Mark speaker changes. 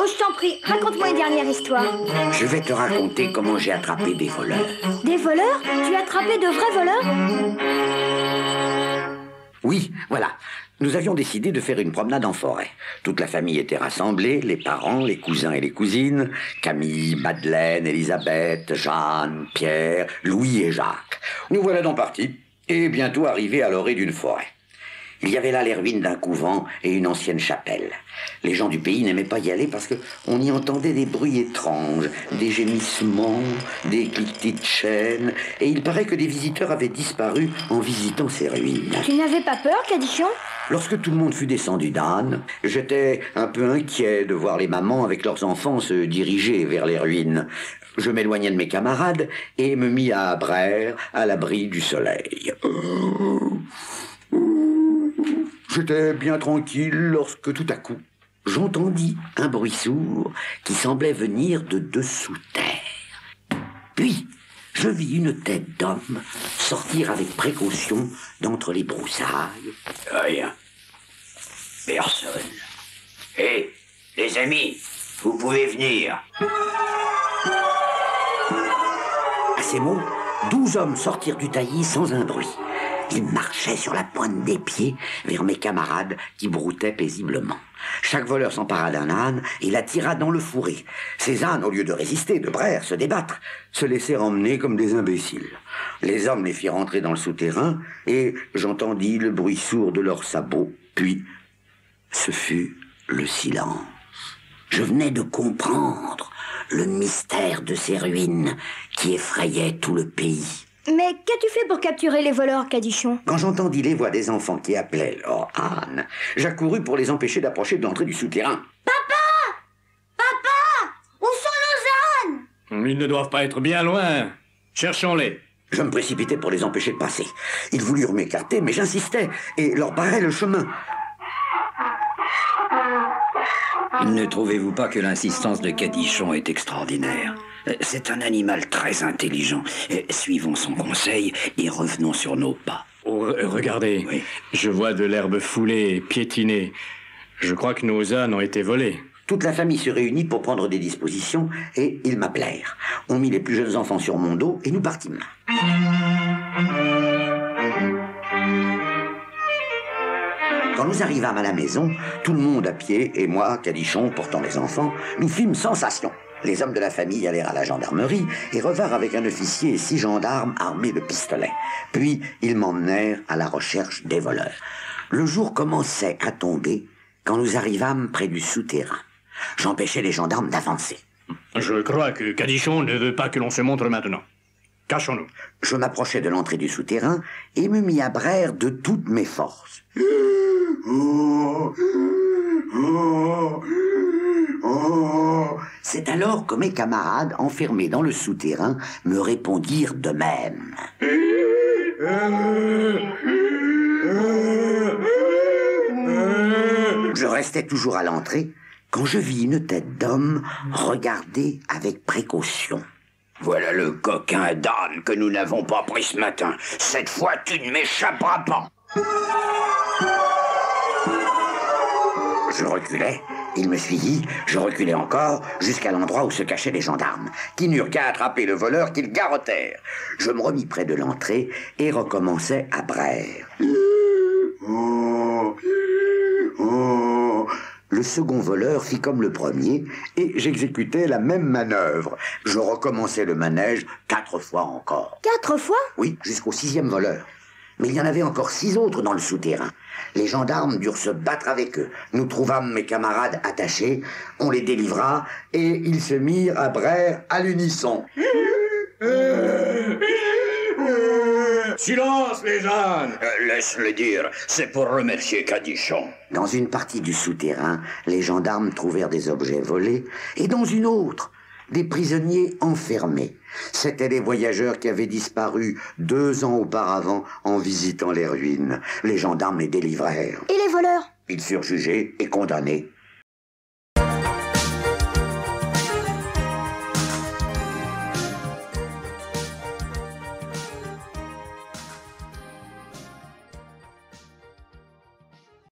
Speaker 1: Oh, je t'en prie, raconte-moi une dernière histoire.
Speaker 2: Je vais te raconter comment j'ai attrapé des voleurs.
Speaker 1: Des voleurs? Tu as attrapé de vrais voleurs?
Speaker 2: Oui, voilà. Nous avions décidé de faire une promenade en forêt. Toute la famille était rassemblée, les parents, les cousins et les cousines, Camille, Madeleine, Elisabeth, Jeanne, Pierre, Louis et Jacques. Nous voilà donc partis, et bientôt arrivés à l'orée d'une forêt. Il y avait là les ruines d'un couvent et une ancienne chapelle. Les gens du pays n'aimaient pas y aller parce qu'on y entendait des bruits étranges, des gémissements, des cliquetis de chaînes, et il paraît que des visiteurs avaient disparu en visitant ces ruines.
Speaker 1: Tu n'avais pas peur, Cadichon?
Speaker 2: Lorsque tout le monde fut descendu d'âne, j'étais un peu inquiet de voir les mamans avec leurs enfants se diriger vers les ruines. Je m'éloignai de mes camarades et me mis à braire à l'abri du soleil. J'étais bien tranquille lorsque tout à coup, j'entendis un bruit sourd qui semblait venir de dessous terre. Puis, je vis une tête d'homme sortir avec précaution d'entre les broussailles.
Speaker 3: Rien. Personne. Hé, les amis, vous pouvez venir.
Speaker 2: À ces mots, 12 hommes sortirent du taillis sans un bruit. Ils marchaient sur la pointe des pieds vers mes camarades qui broutaient paisiblement. Chaque voleur s'empara d'un âne et l'attira dans le fourré. Ces ânes, au lieu de résister, de braire, se débattre, se laissèrent emmener comme des imbéciles. Les hommes les firent entrer dans le souterrain et j'entendis le bruit sourd de leurs sabots. Puis, ce fut le silence. Je venais de comprendre le mystère de ces ruines qui effrayaient tout le pays.
Speaker 1: Mais qu'as-tu fait pour capturer les voleurs, Cadichon?
Speaker 2: Quand j'entendis les voix des enfants qui appelaient leur âne, j'accourus pour les empêcher d'approcher de l'entrée du souterrain.
Speaker 1: Papa! Papa! Où sont nos ânes?
Speaker 4: Ils ne doivent pas être bien loin. Cherchons-les.
Speaker 2: Je me précipitais pour les empêcher de passer. Ils voulurent m'écarter, mais j'insistais et leur barrais le chemin.
Speaker 3: Ne trouvez-vous pas que l'insistance de Cadichon est extraordinaire? C'est un animal très intelligent. Suivons son conseil et revenons sur nos pas.
Speaker 4: Oh, regardez,
Speaker 3: Oui.
Speaker 4: je vois de l'herbe foulée, piétinée. Je crois que nos ânes ont été volés.
Speaker 2: Toute la famille se réunit pour prendre des dispositions et ils m'appelèrent. On mit les plus jeunes enfants sur mon dos et nous partîmes. Quand nous arrivâmes à la maison, tout le monde à pied et moi, Cadichon, portant les enfants, nous fîmes sensation. Les hommes de la famille allèrent à la gendarmerie et revinrent avec un officier et 6 gendarmes armés de pistolets. Puis, ils m'emmenèrent à la recherche des voleurs. Le jour commençait à tomber quand nous arrivâmes près du souterrain. J'empêchai les gendarmes d'avancer.
Speaker 4: Je crois que Cadichon ne veut pas que l'on se montre maintenant. Cachons-nous.
Speaker 2: Je m'approchai de l'entrée du souterrain et me mis à braire de toutes mes forces. C'est alors que mes camarades, enfermés dans le souterrain, me répondirent de même. Je restais toujours à l'entrée quand je vis une tête d'homme regarder avec précaution.
Speaker 3: Voilà le coquin d'âne que nous n'avons pas pris ce matin. Cette fois, tu ne m'échapperas pas.
Speaker 2: Je reculais, il me suivit, je reculais encore, jusqu'à l'endroit où se cachaient les gendarmes, qui n'eurent qu'à attraper le voleur qu'ils garrottèrent. Je me remis près de l'entrée et recommençai à braire. Le second voleur fit comme le premier, et j'exécutais la même manœuvre. Je recommençai le manège 4 fois encore.
Speaker 1: 4 fois?
Speaker 2: Oui, jusqu'au 6e voleur. Mais il y en avait encore 6 autres dans le souterrain. Les gendarmes durent se battre avec eux. Nous trouvâmes mes camarades attachés, on les délivra, et ils se mirent à braire à l'unisson.
Speaker 4: Silence, les ânes!
Speaker 3: Laisse-le dire, c'est pour remercier Cadichon.
Speaker 2: Dans une partie du souterrain, les gendarmes trouvèrent des objets volés, et dans une autre, des prisonniers enfermés. C'étaient des voyageurs qui avaient disparu 2 ans auparavant en visitant les ruines. Les gendarmes les délivrèrent.
Speaker 1: Et les voleurs?
Speaker 2: Ils furent jugés et condamnés